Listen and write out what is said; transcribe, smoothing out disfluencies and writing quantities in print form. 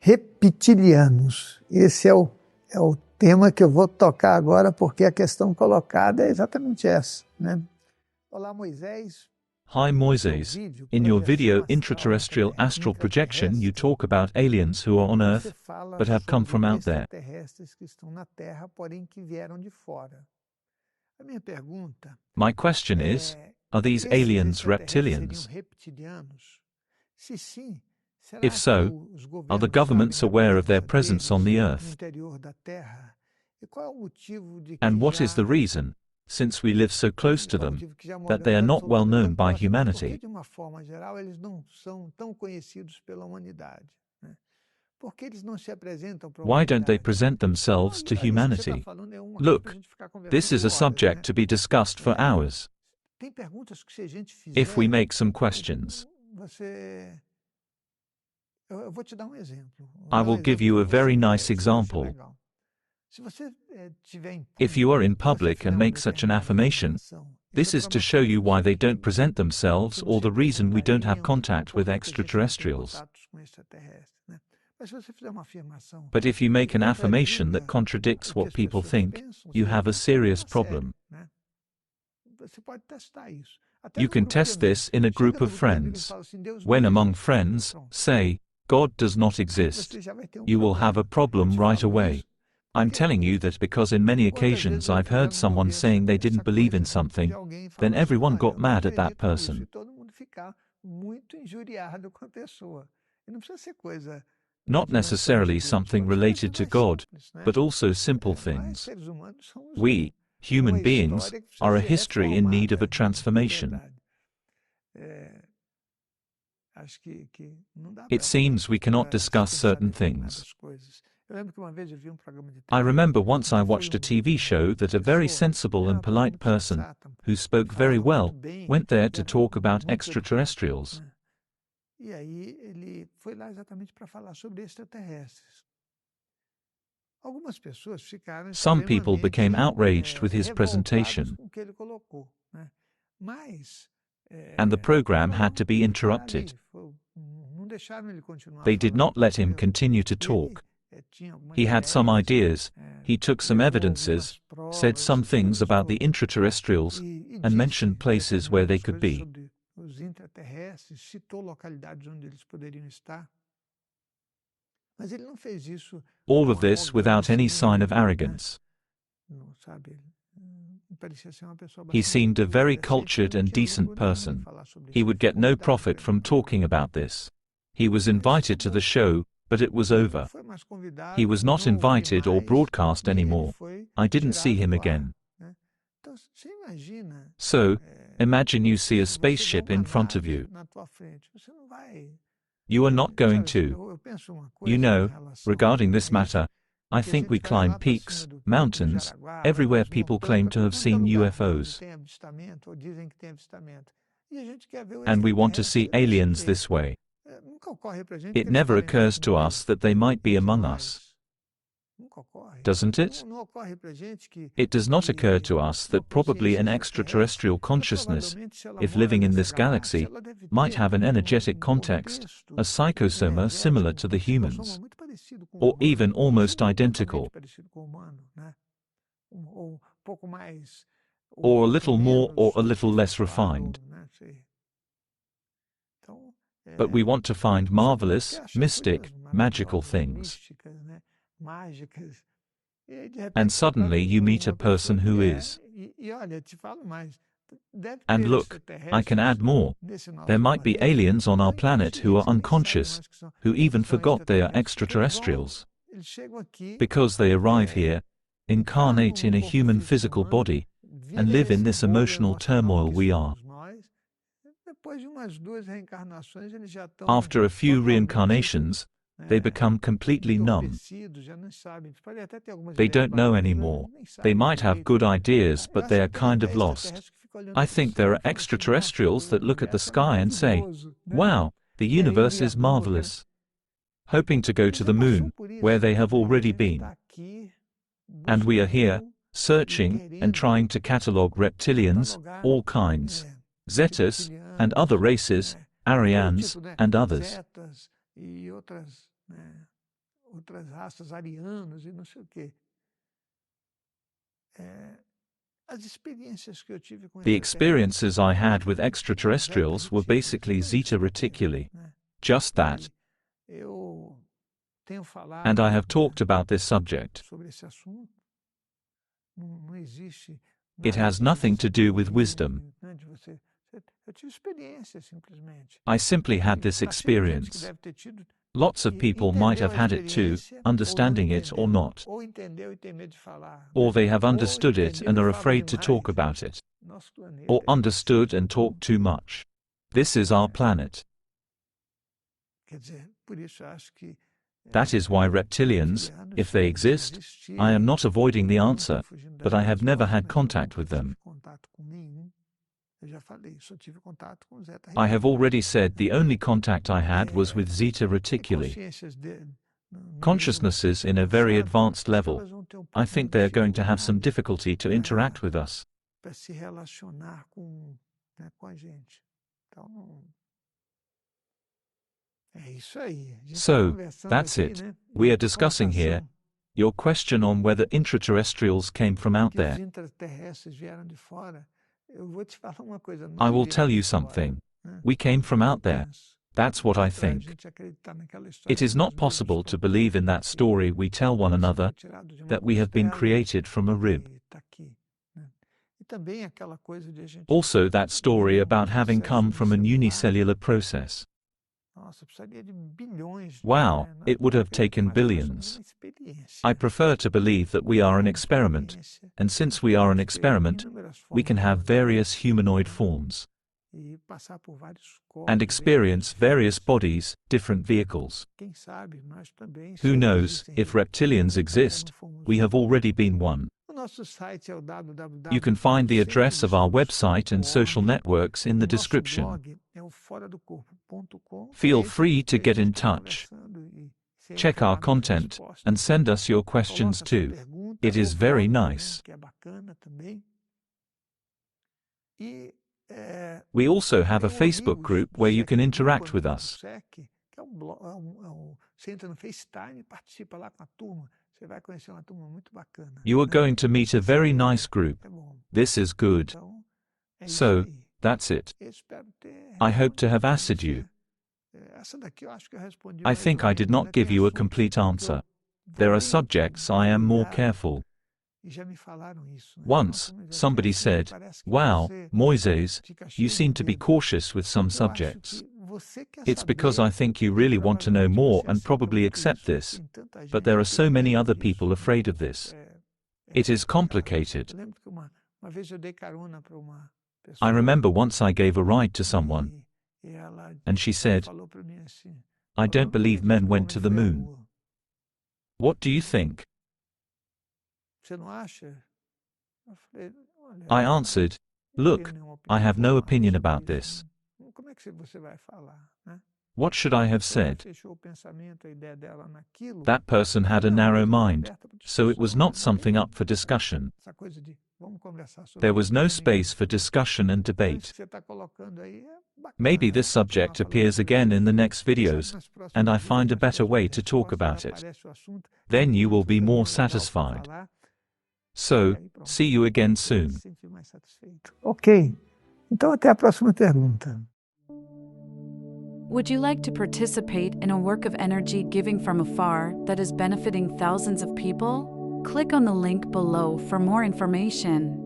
reptilianos. Esse é o tema que eu vou tocar agora, porque a questão colocada é exatamente essa, né? Olá, Moisés. Hi Moises, in your video Intraterrestrial Astral Projection you talk about aliens who are on Earth, but have come from out there. My question is, are these aliens reptilians? If so, are the governments aware of their presence on the Earth? And what is the reason, since we live so close to them, that they are not well known by humanity? Why don't they present themselves to humanity? Look, this is a subject to be discussed for hours. If we make some questions, I will give you a very nice example. If you are in public and make such an affirmation, this is to show you why they don't present themselves or the reason we don't have contact with extraterrestrials. But if you make an affirmation that contradicts what people think, you have a serious problem. You can test this in a group of friends. When among friends, say, God does not exist, you will have a problem right away. I'm telling you that because in many occasions I've heard someone saying they didn't believe in something, then everyone got mad at that person. Not necessarily something related to God, but also simple things. We, human beings, are a history in need of a transformation. It seems we cannot discuss certain things. I remember once I watched a TV show that a very sensible and polite person, who spoke very well, went there to talk about extraterrestrials. Some people became outraged with his presentation, and the program had to be interrupted. They did not let him continue to talk. He had some ideas, he took some evidences, said some things about the intraterrestrials, and mentioned places where they could be. All of this without any sign of arrogance. He seemed a very cultured and decent person. He would get no profit from talking about this. He was invited to the show, but it was over. He was not invited or broadcast anymore. I didn't see him again. So, imagine you see a spaceship in front of you. You are not going to. You know, regarding this matter, I think we climb peaks, mountains, everywhere people claim to have seen UFOs. And we want to see aliens this way. It never occurs to us that they might be among us. Doesn't it? It does not occur to us that probably an extraterrestrial consciousness, if living in this galaxy, might have an energetic context, a psychosoma similar to the humans, or even almost identical, or a little more or a little less refined. But we want to find marvelous, mystic, magical things. And suddenly you meet a person who is. And look, I can add more. There might be aliens on our planet who are unconscious, who even forgot they are extraterrestrials. Because they arrive here, incarnate in a human physical body, and live in this emotional turmoil we are. After a few reincarnations, they become completely numb. They don't know anymore. They might have good ideas, but they are kind of lost. I think there are extraterrestrials that look at the sky and say, "Wow, the universe is marvelous," hoping to go to the moon, where they have already been. And we are here, searching and trying to catalogue reptilians, all kinds, Zetas, and other races, Arians, and others. outras raças, arianos e não sei o quê. As experiências que eu tive com The experiences I had with extraterrestrials were basically Zeta Reticuli. Just that. And I have talked about this subject. It has nothing to do with wisdom. I simply had this experience. Lots of people might have had it too, understanding it or not. Or they have understood it and are afraid to talk about it. Or understood and talk too much. This is our planet. That is why reptilians, if they exist, I am not avoiding the answer, but I have never had contact with them. I have already said the only contact I had was with Zeta Reticuli. Consciousnesses in a very advanced level. I think they are going to have some difficulty to interact with us. So, that's it. We are discussing here your question on whether intraterrestrials came from out there. I will tell you something. We came from out there. That's what I think. It is not possible to believe in that story we tell one another, that we have been created from a rib. Also that story about having come from an unicellular process. Wow, it would have taken billions. I prefer to believe that we are an experiment, and since we are an experiment, we can have various humanoid forms and experience various bodies, different vehicles. Who knows, if reptilians exist, we have already been one. You can find the address of our website and social networks in the description. Feel free to get in touch. Check our content and send us your questions too. It is very nice. We also have a Facebook group where you can interact with us. You are going to meet a very nice group. This is good. So, that's it. I hope to have answered you. I think I did not give you a complete answer. There are subjects I am more careful. Once, somebody said, "Wow, Moises, you seem to be cautious with some subjects." It's because I think you really want to know more and probably accept this. But there are so many other people afraid of this. It is complicated. I remember once I gave a ride to someone, and she said, "I don't believe men went to the moon." What do you think? I answered, "Look, I have no opinion about this." What should I have said? That person had a narrow mind, so it was not something up for discussion. There was no space for discussion and debate. Maybe this subject appears again in the next videos, and I find a better way to talk about it. Then you will be more satisfied. So, see you again soon. Ok, então até a próxima pergunta. Would you like to participate in a work of energy giving from afar that is benefiting thousands of people? Click on the link below for more information.